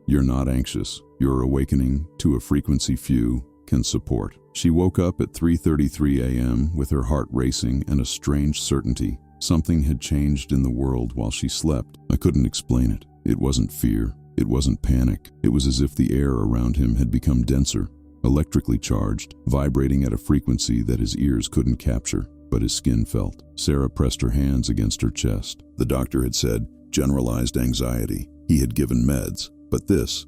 You're not anxious. You're awakening to a frequency few can support. She woke up at 3:33 a.m. with her heart racing and a strange certainty. Something had changed in the world while she slept. I couldn't explain it. It wasn't fear. It wasn't panic. It was as if the air around him had become denser, electrically charged, vibrating at a frequency that his ears couldn't capture, but his skin felt. Sarah pressed her hands against her chest. The doctor had said, generalized anxiety. He had given meds, but this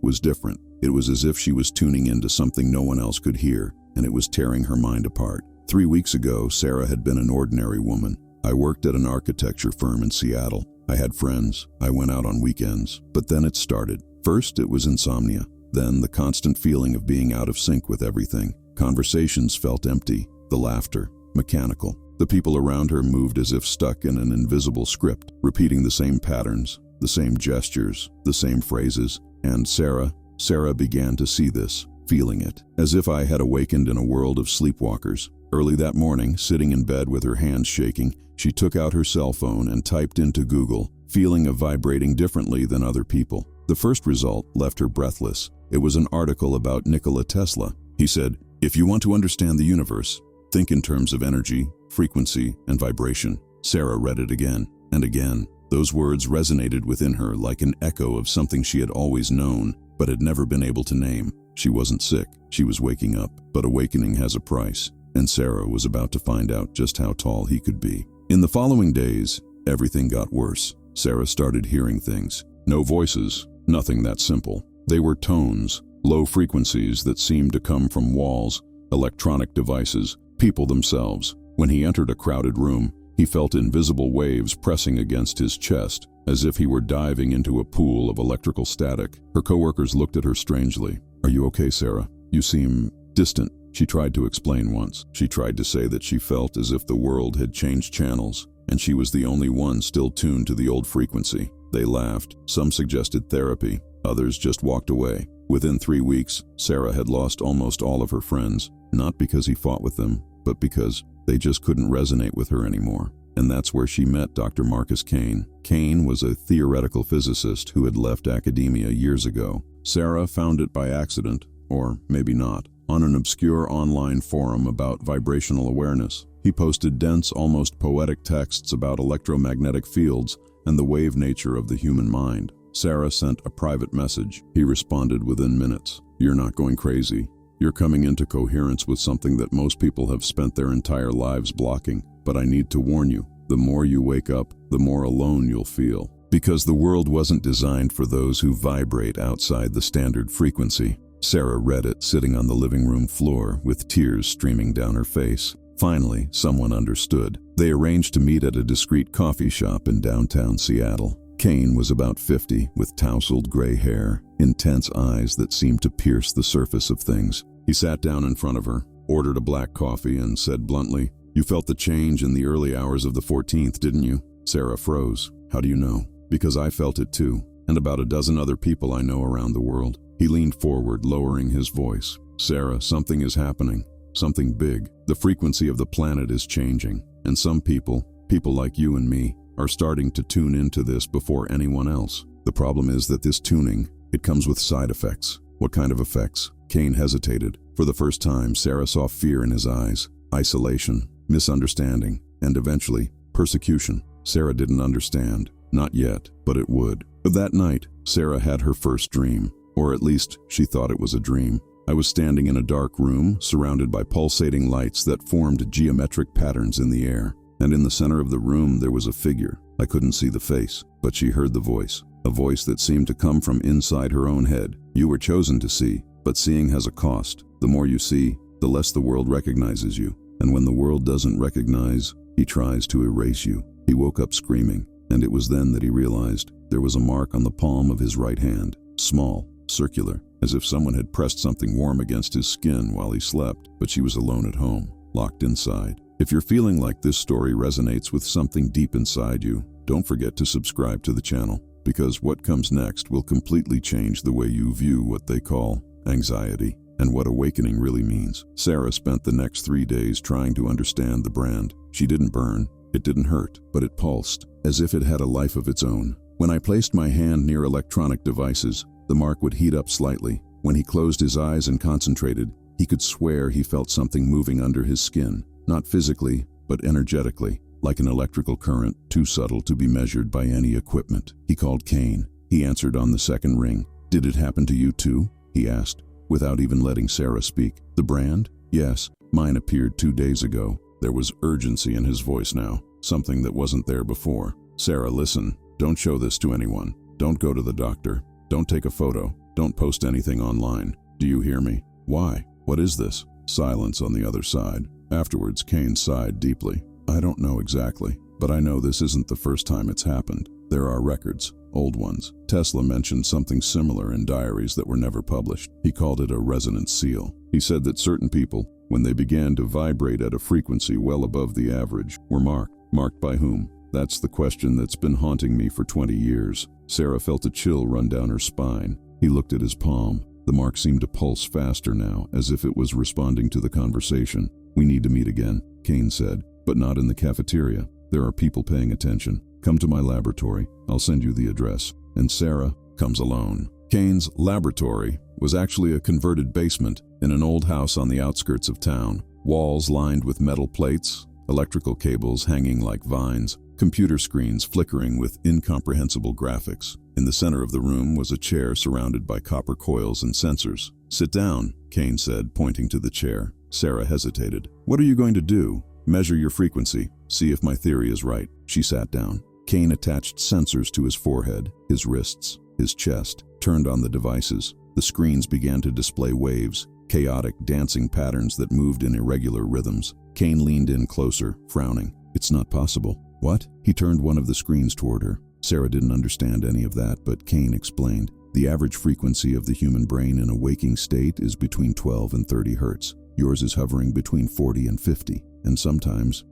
was different. It was as if she was tuning into something no one else could hear, and it was tearing her mind apart. 3 weeks ago, Sarah had been an ordinary woman. I worked at an architecture firm in Seattle. I had friends. I went out on weekends. But then it started. First, it was insomnia. Then the constant feeling of being out of sync with everything. Conversations felt empty. The laughter, mechanical. The people around her moved as if stuck in an invisible script, repeating the same patterns, the same gestures, the same phrases. And Sarah began to see this, feeling it, as if I had awakened in a world of sleepwalkers. Early that morning, sitting in bed with her hands shaking, she took out her cell phone and typed into Google, feeling of vibrating differently than other people. The first result left her breathless. It was an article about Nikola Tesla. He said, "If you want to understand the universe, think in terms of energy, frequency, and vibration." Sarah read it again and again. Those words resonated within her like an echo of something she had always known, but had never been able to name. She wasn't sick. She was waking up. But awakening has a price, and Sarah was about to find out just how tall he could be. In the following days, everything got worse. Sarah started hearing things. No voices, nothing that simple. They were tones, low frequencies that seemed to come from walls, electronic devices, people themselves. When he entered a crowded room, he felt invisible waves pressing against his chest, as if he were diving into a pool of electrical static. Her coworkers looked at her strangely. "Are you okay, Sarah? You seem distant." She tried to explain once. She tried to say that she felt as if the world had changed channels, and she was the only one still tuned to the old frequency. They laughed. Some suggested therapy. Others just walked away. Within 3 weeks, Sarah had lost almost all of her friends, not because he fought with them, but because they just couldn't resonate with her anymore. And that's where she met Dr. Marcus Kane. Kane was a theoretical physicist who had left academia years ago. Sarah found it by accident, or maybe not, on an obscure online forum about vibrational awareness. He posted dense, almost poetic texts about electromagnetic fields and the wave nature of the human mind. Sarah sent a private message. He responded within minutes. "You're not going crazy. You're coming into coherence with something that most people have spent their entire lives blocking. But I need to warn you, the more you wake up, the more alone you'll feel. Because the world wasn't designed for those who vibrate outside the standard frequency." Sarah read it sitting on the living room floor with tears streaming down her face. Finally, someone understood. They arranged to meet at a discreet coffee shop in downtown Seattle. Kane was about 50, with tousled gray hair, intense eyes that seemed to pierce the surface of things. He sat down in front of her, ordered a black coffee, and said bluntly, "You felt the change in the early hours of the 14th, didn't you?" Sarah froze. "How do you know?" "Because I felt it too, and about a dozen other people I know around the world." He leaned forward, lowering his voice. "Sarah, something is happening. Something big. The frequency of the planet is changing, and some people like you and me, are starting to tune into this before anyone else. The problem is that this tuning, it comes with side effects." "What kind of effects?" Kane hesitated. For the first time, Sarah saw fear in his eyes. Isolation, misunderstanding, and eventually, persecution. Sarah didn't understand. Not yet, but it would. That night, Sarah had her first dream. Or at least, she thought it was a dream. "I was standing in a dark room, surrounded by pulsating lights that formed geometric patterns in the air. And in the center of the room there was a figure. I couldn't see the face, but she heard the voice. A voice that seemed to come from inside her own head. You were chosen to see, but seeing has a cost. The more you see, the less the world recognizes you. And when the world doesn't recognize, he tries to erase you." He woke up screaming, and it was then that he realized there was a mark on the palm of his right hand. Small, circular, as if someone had pressed something warm against his skin while he slept, but she was alone at home, locked inside. If you're feeling like this story resonates with something deep inside you, don't forget to subscribe to the channel, because what comes next will completely change the way you view what they call anxiety and what awakening really means. Sarah spent the next 3 days trying to understand the brand. She didn't burn, it didn't hurt, but it pulsed, as if it had a life of its own. "When I placed my hand near electronic devices, the mark would heat up slightly. When he closed his eyes and concentrated, he could swear he felt something moving under his skin, not physically, but energetically, like an electrical current too subtle to be measured by any equipment. He called Kane. He answered on the second ring. "Did it happen to you too?" he asked, without even letting Sarah speak. "The brand? Yes, mine appeared 2 days ago." There was urgency in his voice now, something that wasn't there before. "Sarah, listen. Don't show this to anyone. Don't go to the doctor. Don't take a photo. Don't post anything online. Do you hear me?" "Why? What is this?" Silence on the other side. Afterwards, Kane sighed deeply. "I don't know exactly, but I know this isn't the first time it's happened. There are records, old ones. Tesla mentioned something similar in diaries that were never published. He called it a resonance seal. He said that certain people, when they began to vibrate at a frequency well above the average, were marked. Marked by whom? That's the question that's been haunting me for 20 years. Sarah felt a chill run down her spine. He looked at his palm. The mark seemed to pulse faster now, as if it was responding to the conversation. "We need to meet again," Kane said, "but not in the cafeteria. There are people paying attention. Come to my laboratory. I'll send you the address." And Sarah comes alone. Kane's laboratory was actually a converted basement in an old house on the outskirts of town. Walls lined with metal plates, electrical cables hanging like vines, computer screens flickering with incomprehensible graphics. In the center of the room was a chair surrounded by copper coils and sensors. "Sit down," Kane said, pointing to the chair. Sarah hesitated. "What are you going to do?" "Measure your frequency. See if my theory is right." She sat down. Kane attached sensors to his forehead, his wrists, his chest, turned on the devices. The screens began to display waves, chaotic dancing patterns that moved in irregular rhythms. Kane leaned in closer, frowning. "It's not possible." "What?" He turned one of the screens toward her. Sarah didn't understand any of that, but Kane explained. "The average frequency of the human brain in a waking state is between 12 and 30 hertz. Yours is hovering between 40 and 50, and sometimes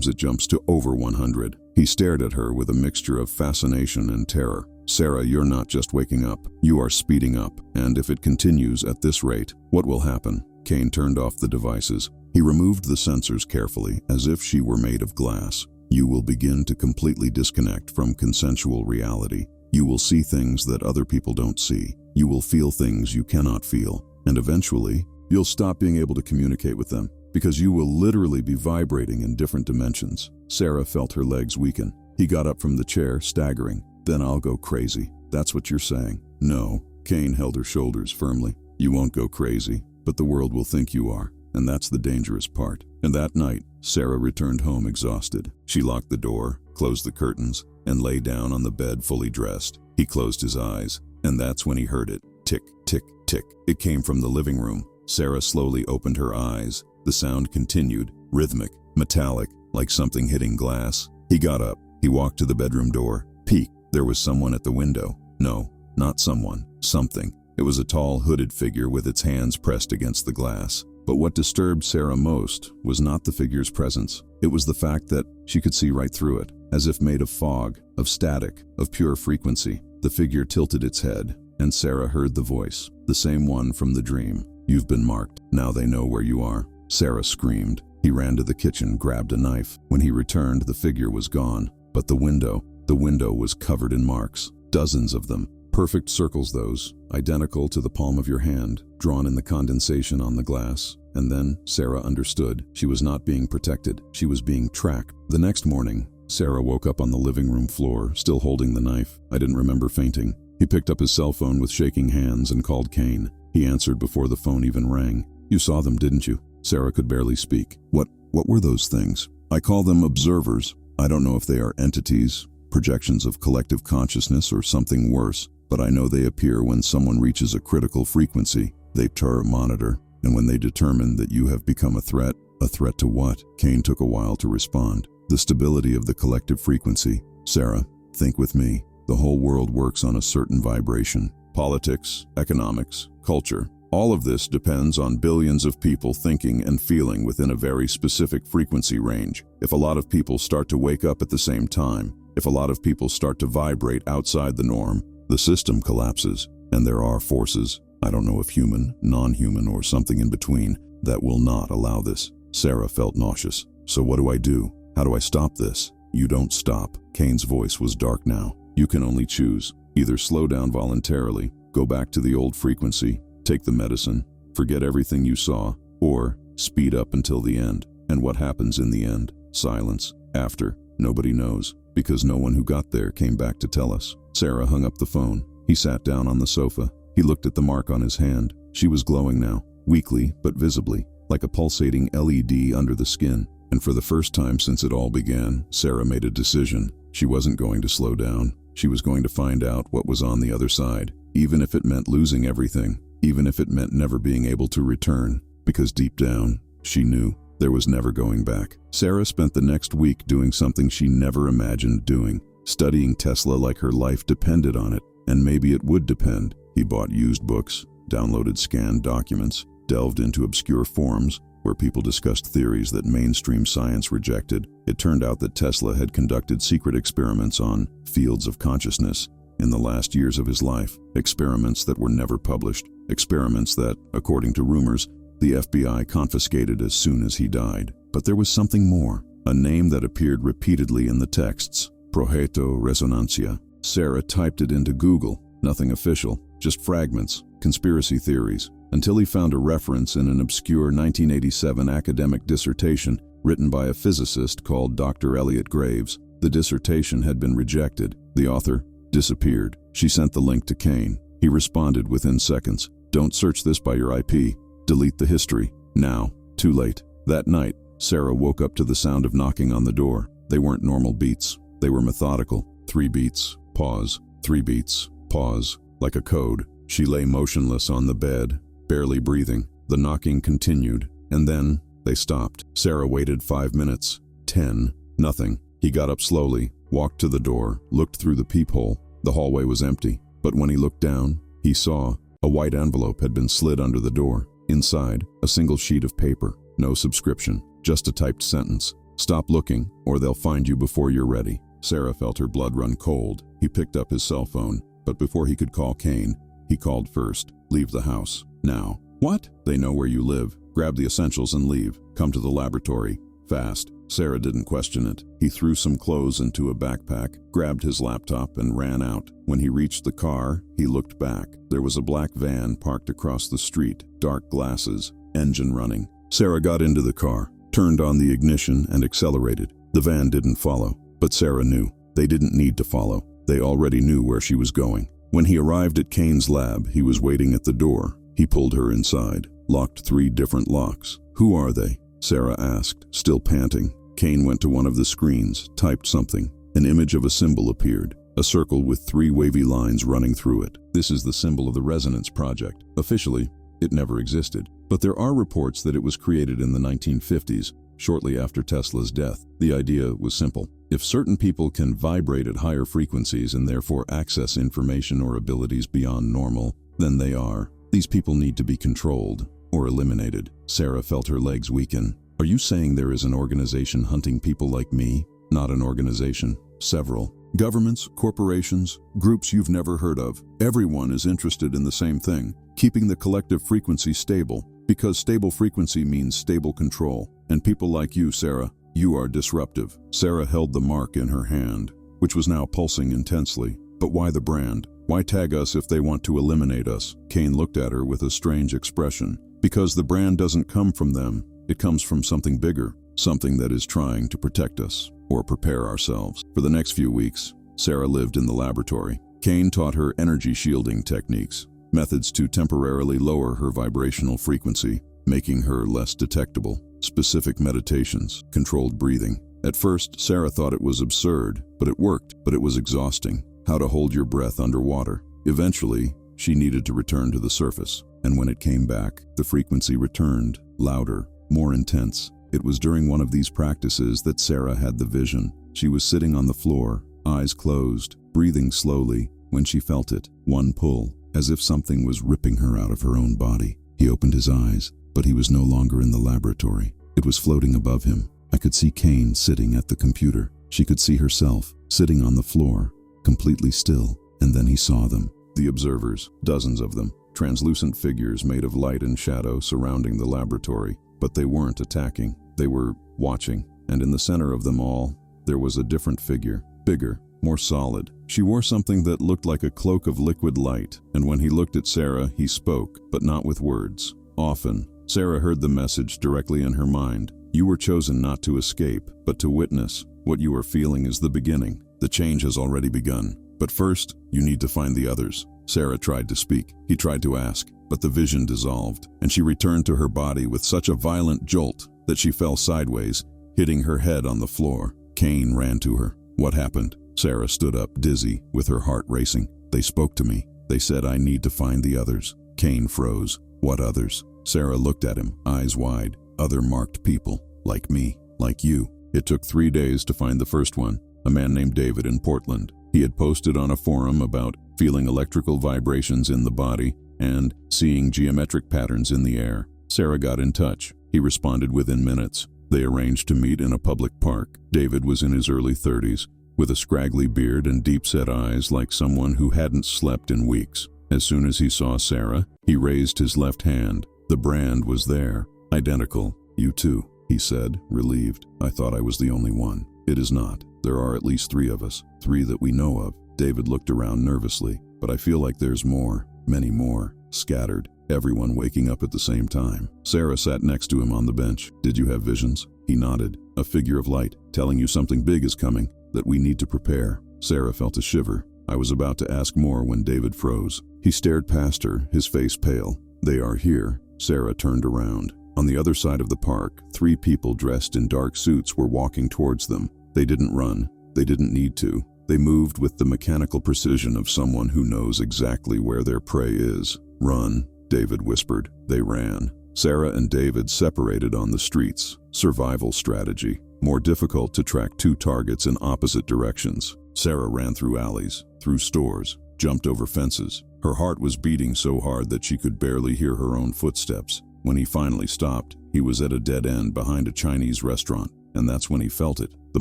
it jumps to over 100. He stared at her with a mixture of fascination and terror. "Sarah, you're not just waking up. You are speeding up, and if it continues at this rate, what will happen?" Kane turned off the devices. He removed the sensors carefully, as if she were made of glass. "You will begin to completely disconnect from consensual reality. You will see things that other people don't see. You will feel things you cannot feel. And eventually, you'll stop being able to communicate with them, because you will literally be vibrating in different dimensions." Sarah felt her legs weaken. He got up from the chair, staggering. "Then I'll go crazy. That's what you're saying." "No." Kane held her shoulders firmly. "You won't go crazy, but the world will think you are, and that's the dangerous part." And that night, Sarah returned home exhausted. She locked the door, closed the curtains, and lay down on the bed fully dressed. He closed his eyes, and that's when he heard it. Tick, tick, tick. It came from the living room. Sarah slowly opened her eyes. The sound continued, rhythmic, metallic, like something hitting glass. He got up. He walked to the bedroom door. Peeked. There was someone at the window. No, not someone. Something. It was a tall, hooded figure with its hands pressed against the glass. But what disturbed Sarah most was not the figure's presence. It was the fact that she could see right through it, as if made of fog, of static, of pure frequency. The figure tilted its head, and Sarah heard the voice, the same one from the dream. "You've been marked. Now they know where you are." Sarah screamed. He ran to the kitchen, grabbed a knife. When he returned, the figure was gone. But the window was covered in marks. Dozens of them. Perfect circles those, identical to the palm of your hand, drawn in the condensation on the glass. And then Sarah understood. She was not being protected. She was being tracked. The next morning, Sarah woke up on the living room floor, still holding the knife. "I didn't remember fainting." He picked up his cell phone with shaking hands and called Kane. He answered before the phone even rang. "You saw them, didn't you?" Sarah could barely speak. What were those things?" "I call them observers. I don't know if they are entities, projections of collective consciousness, or something worse, but I know they appear when someone reaches a critical frequency. They monitor, and when they determine that you have become a threat." "A threat to what?" Kane took a while to respond. "The stability of the collective frequency. Sarah, think with me. The whole world works on a certain vibration. Politics, economics, culture. All of this depends on billions of people thinking and feeling within a very specific frequency range. If a lot of people start to wake up at the same time, if a lot of people start to vibrate outside the norm, the system collapses. And there are forces, I don't know if human, non-human, or something in between, that will not allow this." Sarah felt nauseous. "So what do I do? How do I stop this?" "You don't stop." Kane's voice was dark now. "You can only choose. Either slow down voluntarily, Go back to the old frequency, take the medicine, forget everything you saw, or speed up until the end. And what happens in the end? Silence. After, nobody knows, because no one who got there came back to tell us. Sarah hung up the phone. He sat down on the sofa. He looked at the mark on his hand. She was glowing now, weakly but visibly, like a pulsating LED under the skin. And for the first time since it all began, Sarah made a decision. She wasn't going to slow down. She was going to find out what was on the other side, even if it meant losing everything, even if it meant never being able to return, because deep down, she knew there was never going back. Sarah spent the next week doing something she never imagined doing, studying Tesla like her life depended on it, and maybe it would depend. He bought used books, downloaded scanned documents, delved into obscure forums where people discussed theories that mainstream science rejected. It turned out that Tesla had conducted secret experiments on fields of consciousness in the last years of his life, experiments that were never published, experiments that, according to rumors, the FBI confiscated as soon as he died. But there was something more, a name that appeared repeatedly in the texts, Projeto Resonancia. Sarah typed it into Google, nothing official, just fragments, conspiracy theories, until he found a reference in an obscure 1987 academic dissertation written by a physicist called Dr. Elliot Graves. The dissertation had been rejected. The author disappeared. She sent the link to Kane. He responded within seconds. Don't search this by your IP. Delete the history. Now. Too late. That night, Sarah woke up to the sound of knocking on the door. They weren't normal beats. They were methodical. 3 beats. Pause. 3 beats. Pause. Like a code. She lay motionless on the bed, barely breathing. The knocking continued, and then they stopped. Sarah waited 5 minutes. 10. Nothing. He got up slowly, walked to the door, looked through the peephole. The hallway was empty, but when he looked down, he saw a white envelope had been slid under the door. Inside, a single sheet of paper. No subscription, just a typed sentence. Stop looking, or they'll find you before you're ready. Sarah felt her blood run cold. He picked up his cell phone, but before he could call Kane, he called first. Leave the house. Now. What? They know where you live. Grab the essentials and leave. Come to the laboratory. Fast. Sarah didn't question it. He threw some clothes into a backpack, grabbed his laptop, and ran out. When he reached the car, he looked back. There was a black van parked across the street, dark glasses, engine running. Sarah got into the car, turned on the ignition, and accelerated. The van didn't follow, but Sarah knew. They didn't need to follow. They already knew where she was going. When he arrived at Kane's lab, he was waiting at the door. He pulled her inside, locked 3 different locks. Who are they? Sarah asked, still panting. Kane went to one of the screens, typed something. An image of a symbol appeared, a circle with 3 wavy lines running through it. This is the symbol of the Resonance Project. Officially, it never existed, but there are reports that it was created in the 1950s, shortly after Tesla's death. The idea was simple. If certain people can vibrate at higher frequencies and therefore access information or abilities beyond normal, then they are. These people need to be controlled or eliminated. Sarah felt her legs weaken. Are you saying there is an organization hunting people like me? Not an organization. Several. Governments, corporations, groups you've never heard of. Everyone is interested in the same thing, keeping the collective frequency stable, because stable frequency means stable control. And people like you, Sarah, you are disruptive. Sarah held the mark in her hand, which was now pulsing intensely. But why the brand? Why tag us if they want to eliminate us? Kane looked at her with a strange expression. Because the brand doesn't come from them. It comes from something bigger, something that is trying to protect us or prepare ourselves. For the next few weeks, Sarah lived in the laboratory. Kane taught her energy shielding techniques, methods to temporarily lower her vibrational frequency, making her less detectable, specific meditations, controlled breathing. At first, Sarah thought it was absurd, but it worked, but it was exhausting. How to hold your breath underwater. Eventually, she needed to return to the surface, and when it came back, the frequency returned, louder, more intense. It was during one of these practices that Sarah had the vision. She was sitting on the floor, eyes closed, breathing slowly, when she felt it, one pull, as if something was ripping her out of her own body. He opened his eyes, but he was no longer in the laboratory. It was floating above him. I could see Kane sitting at the computer. She could see herself, sitting on the floor, completely still, and then he saw them. The observers, dozens of them, translucent figures made of light and shadow surrounding the laboratory. But they weren't attacking. They were watching, and in the center of them all, there was a different figure, bigger, more solid. She wore something that looked like a cloak of liquid light, and when he looked at Sarah, he spoke, but not with words. Often, Sarah heard the message directly in her mind. You were chosen not to escape, but to witness. What you are feeling is the beginning. The change has already begun. But first, you need to find the others. Sarah tried to speak. He tried to ask, but the vision dissolved, and she returned to her body with such a violent jolt that she fell sideways, hitting her head on the floor. Kane ran to her. What happened? Sarah stood up, dizzy, with her heart racing. They spoke to me. They said I need to find the others. Kane froze. What others? Sarah looked at him, eyes wide. Other marked people, like me, like you. It took 3 days to find the first one, a man named David in Portland. He had posted on a forum about feeling electrical vibrations in the body and seeing geometric patterns in the air. Sarah got in touch. He responded within minutes. They arranged to meet in a public park. David was in his early 30s, with a scraggly beard and deep-set eyes like someone who hadn't slept in weeks. As soon as he saw Sarah, he raised his left hand. The brand was there. Identical. You too, he said, relieved. I thought I was the only one. It is not. There are at least 3 of us. 3 that we know of. David looked around nervously. But I feel like there's more. Many more. Scattered. Everyone waking up at the same time. Sarah sat next to him on the bench. Did you have visions? He nodded. A figure of light, telling you something big is coming, that we need to prepare. Sarah felt a shiver. I was about to ask more when David froze. He stared past her, his face pale. They are here. Sarah turned around. On the other side of the park, 3 people dressed in dark suits were walking towards them. They didn't run. They didn't need to. They moved with the mechanical precision of someone who knows exactly where their prey is. Run, David whispered. They ran. Sarah and David separated on the streets. Survival strategy. More difficult to track 2 targets in opposite directions. Sarah ran through alleys, through stores, jumped over fences. Her heart was beating so hard that she could barely hear her own footsteps. When he finally stopped, he was at a dead end behind a Chinese restaurant, and that's when he felt it. The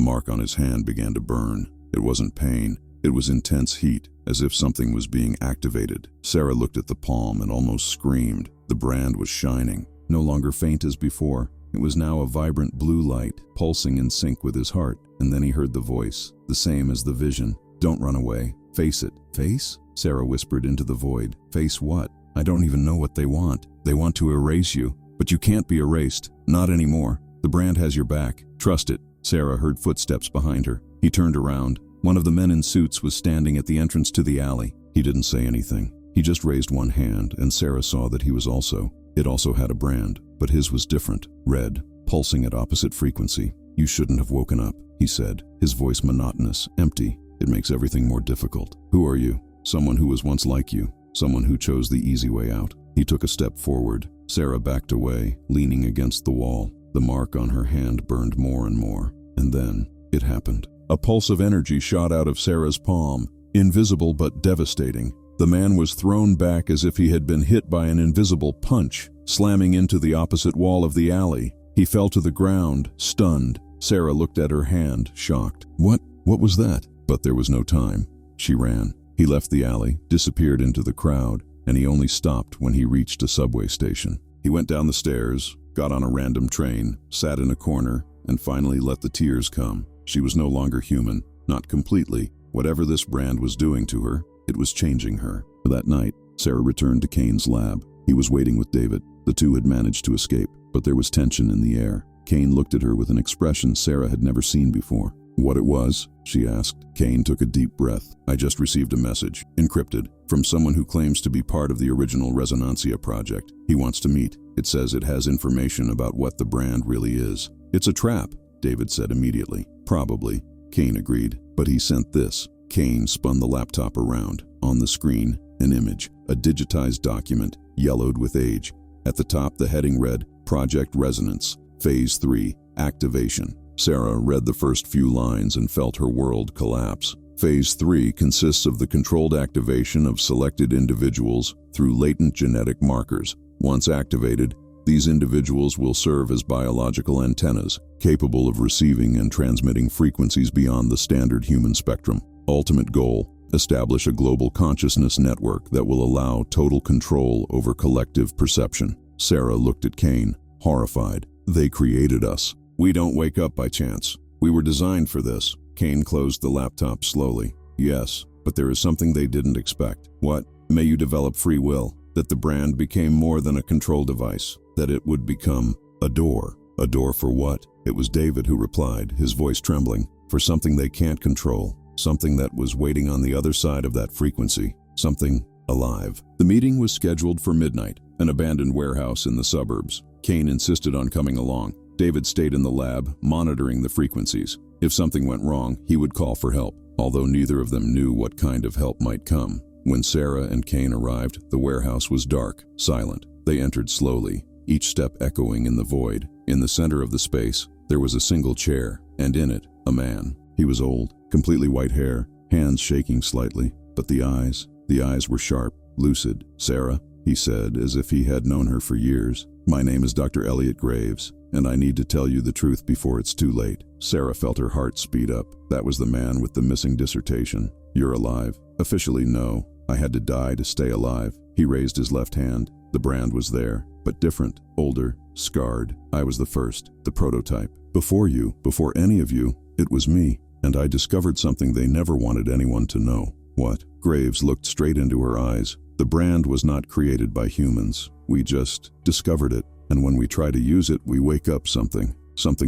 mark on his hand began to burn. It wasn't pain. It was intense heat, as if something was being activated. Sarah looked at the palm and almost screamed. The brand was shining, no longer faint as before. It was now a vibrant blue light, pulsing in sync with his heart. And then he heard the voice, the same as the vision. Don't run away. Face it. Face? Sarah whispered into the void. Face what? I don't even know what they want. They want to erase you, but you can't be erased. Not anymore. The brand has your back. Trust it. Sarah heard footsteps behind her. He turned around. One of the men in suits was standing at the entrance to the alley. He didn't say anything. He just raised one hand, and Sarah saw that he was also. It also had a brand, but his was different. Red, pulsing at opposite frequency. You shouldn't have woken up, he said, his voice monotonous, empty. It makes everything more difficult. Who are you? Someone who was once like you. Someone who chose the easy way out. He took a step forward. Sarah backed away, leaning against the wall. The mark on her hand burned more and more. And then, it happened. A pulse of energy shot out of Sarah's palm, invisible but devastating. The man was thrown back as if he had been hit by an invisible punch, slamming into the opposite wall of the alley. He fell to the ground, stunned. Sarah looked at her hand, shocked. What was that? But there was no time. She ran. He left the alley, disappeared into the crowd, and he only stopped when he reached a subway station. He went down the stairs, got on a random train, sat in a corner, and finally let the tears come. She was no longer human, not completely. Whatever this brand was doing to her, it was changing her. That night, Sarah returned to Kane's lab. He was waiting with David. The 2 had managed to escape, but there was tension in the air. Kane looked at her with an expression Sarah had never seen before. What it was? She asked. Kane took a deep breath. I just received a message, encrypted, from someone who claims to be part of the original Resonantia project. He wants to meet. It says it has information about what the brand really is. It's a trap, David said immediately. Probably, Kane agreed. But he sent this. Kane spun the laptop around. On the screen, an image, a digitized document, yellowed with age. At the top, the heading read, Project Resonance, Phase 3, Activation. Sarah read the first few lines and felt her world collapse. Phase 3 consists of the controlled activation of selected individuals through latent genetic markers. Once activated, these individuals will serve as biological antennas, capable of receiving and transmitting frequencies beyond the standard human spectrum. Ultimate goal: establish a global consciousness network that will allow total control over collective perception. Sarah looked at Kane, horrified. They created us. We don't wake up by chance. We were designed for this. Kane closed the laptop slowly. Yes, but there is something they didn't expect. What? May you develop free will, that the brand became more than a control device, that it would become a door. A door for what? It was David who replied, his voice trembling. For something they can't control, something that was waiting on the other side of that frequency, something alive. The meeting was scheduled for midnight, an abandoned warehouse in the suburbs. Kane insisted on coming along. David stayed in the lab, monitoring the frequencies. If something went wrong, he would call for help, although neither of them knew what kind of help might come. When Sarah and Kane arrived, the warehouse was dark, silent. They entered slowly, each step echoing in the void. In the center of the space, there was a single chair, and in it, a man. He was old, completely white hair, hands shaking slightly, but the eyes were sharp, lucid. "Sarah," he said, as if he had known her for years. "My name is Dr. Elliot Graves, and I need to tell you the truth before it's too late." Sarah felt her heart speed up. That was the man with the missing dissertation. "You're alive." "Officially, no. I had to die to stay alive." He raised his left hand. The brand was there, but different, older, scarred. "I was the first, the prototype. Before you, before any of you, it was me, and I discovered something they never wanted anyone to know." "What?" Graves looked straight into her eyes. "The brand was not created by humans. We just discovered it, and when we try to use it, we wake up something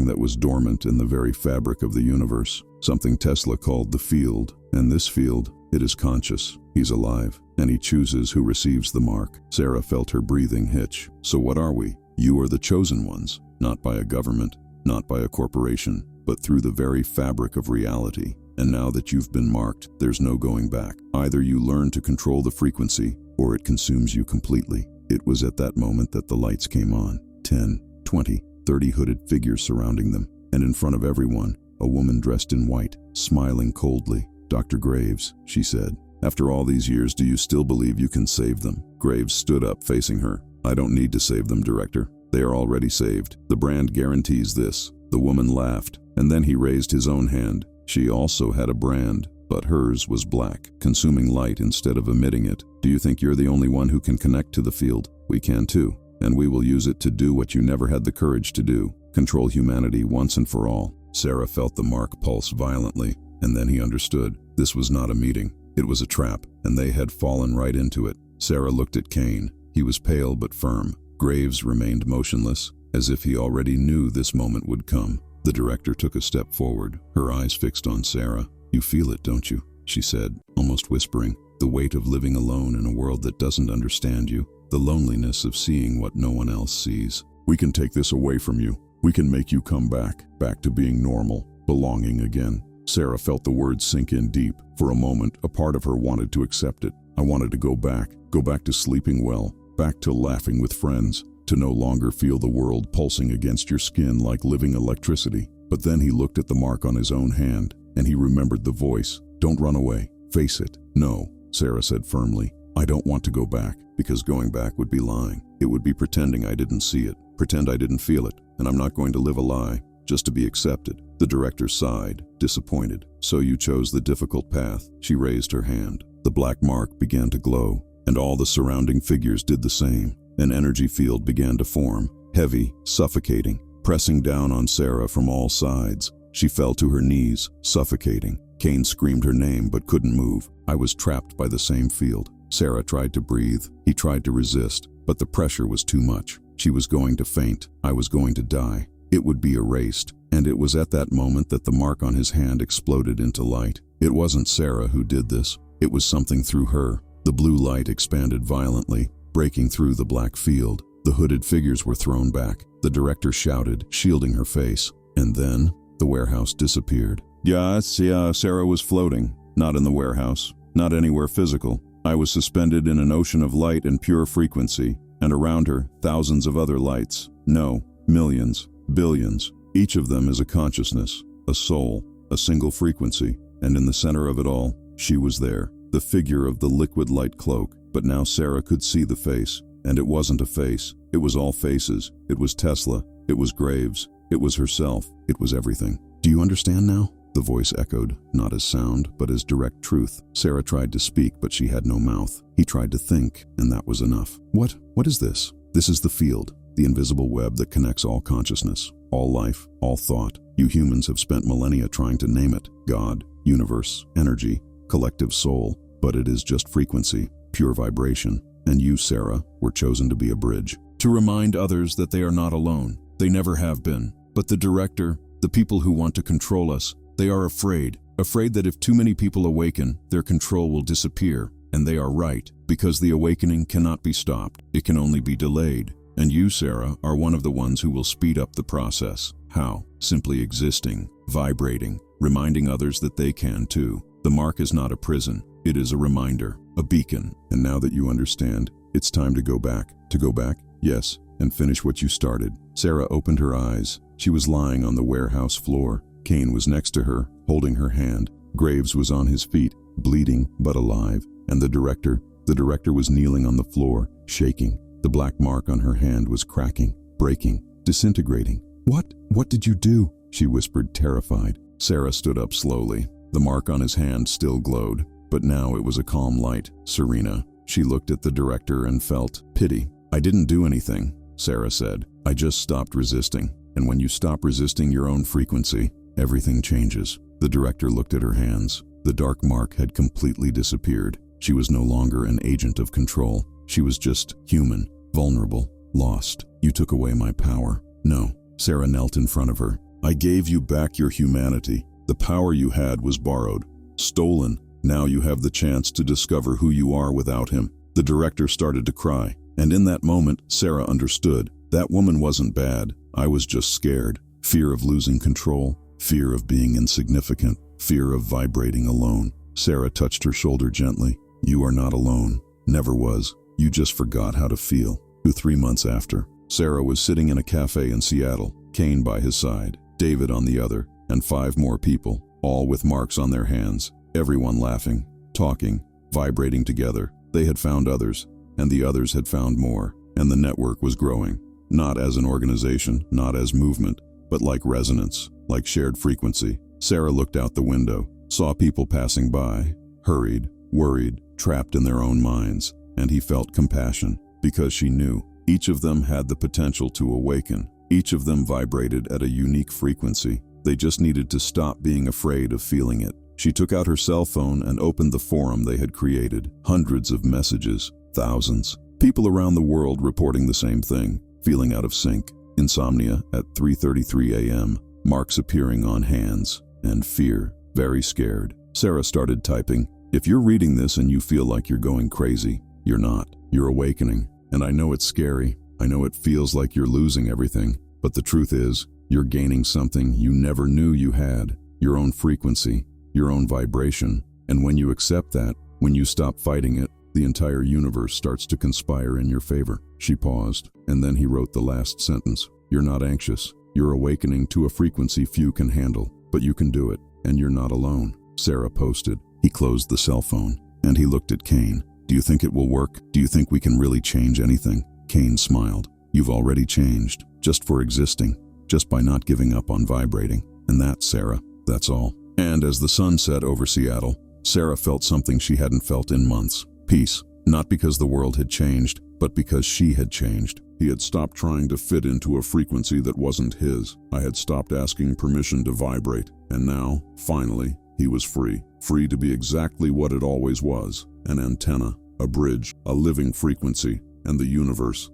that was dormant in the very fabric of the universe. Something Tesla called the field, and this field, it is conscious. He's alive, and he chooses who receives the mark." Sarah felt her breathing hitch. "So what are we? You are the chosen ones, not by a government, not by a corporation, but through the very fabric of reality. And now that you've been marked, there's no going back. Either you learn to control the frequency, or it consumes you completely." It was at that moment that the lights came on. 10, 20, 30 hooded figures surrounding them, and in front of everyone, a woman dressed in white, smiling coldly. "Dr. Graves," she said, "after all these years, do you still believe you can save them?" Graves stood up, facing her. "I don't need to save them, Director. They are already saved. The brand guarantees this." The woman laughed, and then he raised his own hand. She also had a brand, but hers was black, consuming light instead of emitting it. "Do you think you're the only one who can connect to the field? We can too, and we will use it to do what you never had the courage to do, control humanity once and for all." Sarah felt the mark pulse violently, and then he understood. This was not a meeting. It was a trap, and they had fallen right into it. Sarah looked at Kane. He was pale but firm. Graves remained motionless, as if he already knew this moment would come. The director took a step forward, her eyes fixed on Sarah. "You feel it, don't you?" she said, almost whispering. "The weight of living alone in a world that doesn't understand you. The loneliness of seeing what no one else sees. We can take this away from you. We can make you come back to being normal, belonging again." Sarah felt the words sink in deep. For a moment, a part of her wanted to accept it. "I wanted to go back to sleeping well, back to laughing with friends, to no longer feel the world pulsing against your skin like living electricity." But then he looked at the mark on his own hand, and he remembered the voice. "Don't run away. Face it." "No," Sarah said firmly. "I don't want to go back, because going back would be lying. It would be pretending I didn't see it, pretend I didn't feel it, and I'm not going to live a lie, just to be accepted." The director sighed, disappointed. "So you chose the difficult path." She raised her hand. The black mark began to glow, and all the surrounding figures did the same. An energy field began to form, heavy, suffocating, pressing down on Sarah from all sides. She fell to her knees, suffocating. Kane screamed her name but couldn't move. "I was trapped by the same field." Sarah tried to breathe. He tried to resist, but the pressure was too much. She was going to faint. I was going to die. It would be erased. And it was at that moment that the mark on his hand exploded into light. It wasn't Sarah who did this. It was something through her. The blue light expanded violently, breaking through the black field. The hooded figures were thrown back. The director shouted, shielding her face. And then, the warehouse disappeared. Sarah was floating. Not in the warehouse. Not anywhere physical. I was suspended in an ocean of light and pure frequency. And around her, thousands of other lights. No, millions, billions. Each of them is a consciousness, a soul, a single frequency. And in the center of it all, she was there. The figure of the liquid light cloak. But now Sarah could see the face. And it wasn't a face. It was all faces. It was Tesla. It was Graves. It was herself. It was everything. "Do you understand now?" The voice echoed, not as sound, but as direct truth. Sarah tried to speak, but she had no mouth. He tried to think, and that was enough. What is this?" "This is the field, the invisible web that connects all consciousness, all life, all thought. You humans have spent millennia trying to name it. God, universe, energy. collective soul, but it is just frequency, pure vibration. And you, Sarah, were chosen to be a bridge. To remind others that they are not alone. They never have been. But the director, the people who want to control us, they are afraid. Afraid that if too many people awaken, their control will disappear. And they are right, because the awakening cannot be stopped. It can only be delayed. And you, Sarah, are one of the ones who will speed up the process. How? Simply existing, vibrating, reminding others that they can too. The mark is not a prison. It is a reminder, a beacon. And now that you understand, it's time to go back. To go back? Yes, and finish what you started. Sarah opened her eyes. She was lying on the warehouse floor. Kane was next to her, holding her hand. Graves was on his feet, bleeding but alive. And the director was kneeling on the floor, shaking. The black mark on her hand was cracking, breaking, disintegrating. What did you do? She whispered, terrified. Sarah stood up slowly. The mark on his hand still glowed, but now it was a calm light, serena. She looked at the director and felt pity. I didn't do anything, Sarah said. I just stopped resisting. And when you stop resisting your own frequency, everything changes. The director looked at her hands. The dark mark had completely disappeared. She was no longer an agent of control. She was just human, vulnerable, lost. You took away my power. No. Sarah knelt in front of her. I gave you back your humanity. The power you had was borrowed, stolen. Now you have the chance to discover who you are without him. The director started to cry. And in that moment, Sarah understood. That woman wasn't bad. I was just scared. Fear of losing control. Fear of being insignificant. Fear of vibrating alone. Sarah touched her shoulder gently. You are not alone. Never was. You just forgot how to feel. 2-3 months after, Sarah was sitting in a cafe in Seattle, Kane by his side, David on the other, and 5 more people, all with marks on their hands. Everyone laughing, talking, vibrating together. They had found others, and the others had found more, and the network was growing. Not as an organization, not as movement, but like resonance, like shared frequency. Sarah looked out the window, saw people passing by, hurried, worried, trapped in their own minds, and he felt compassion, because she knew each of them had the potential to awaken. Each of them vibrated at a unique frequency. They just needed to stop being afraid of feeling it. She took out her cell phone and opened the forum they had created. Hundreds of messages, thousands. People around the world reporting the same thing, feeling out of sync. Insomnia at 3:33 a.m., marks appearing on hands, and fear, very scared. Sarah started typing. If you're reading this and you feel like you're going crazy, you're not. You're awakening. And I know it's scary. I know it feels like you're losing everything. But the truth is, you're gaining something you never knew you had. Your own frequency, your own vibration. And when you accept that, when you stop fighting it, the entire universe starts to conspire in your favor. She paused, and then he wrote the last sentence. You're not anxious. You're awakening to a frequency few can handle. But you can do it, and you're not alone. Sarah posted. He closed the cell phone, and he looked at Kane. Do you think it will work? Do you think we can really change anything? Kane smiled. You've already changed, just for existing, just by not giving up on vibrating. And that, Sarah, that's all. And as the sun set over Seattle, Sarah felt something she hadn't felt in months. Peace. Not because the world had changed, but because she had changed. He had stopped trying to fit into a frequency that wasn't his. I had stopped asking permission to vibrate. And now, finally, he was free. Free to be exactly what it always was. An antenna, a bridge, a living frequency. And the universe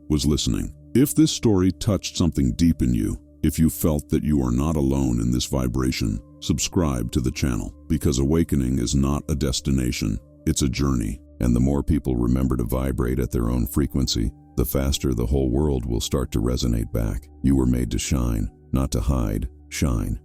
was listening. If this story touched something deep in you, if you felt that you are not alone in this vibration, subscribe to the channel, because awakening is not a destination, it's a journey. And the more people remember to vibrate at their own frequency, the faster the whole world will start to resonate back. You were made to shine, not to hide. Shine.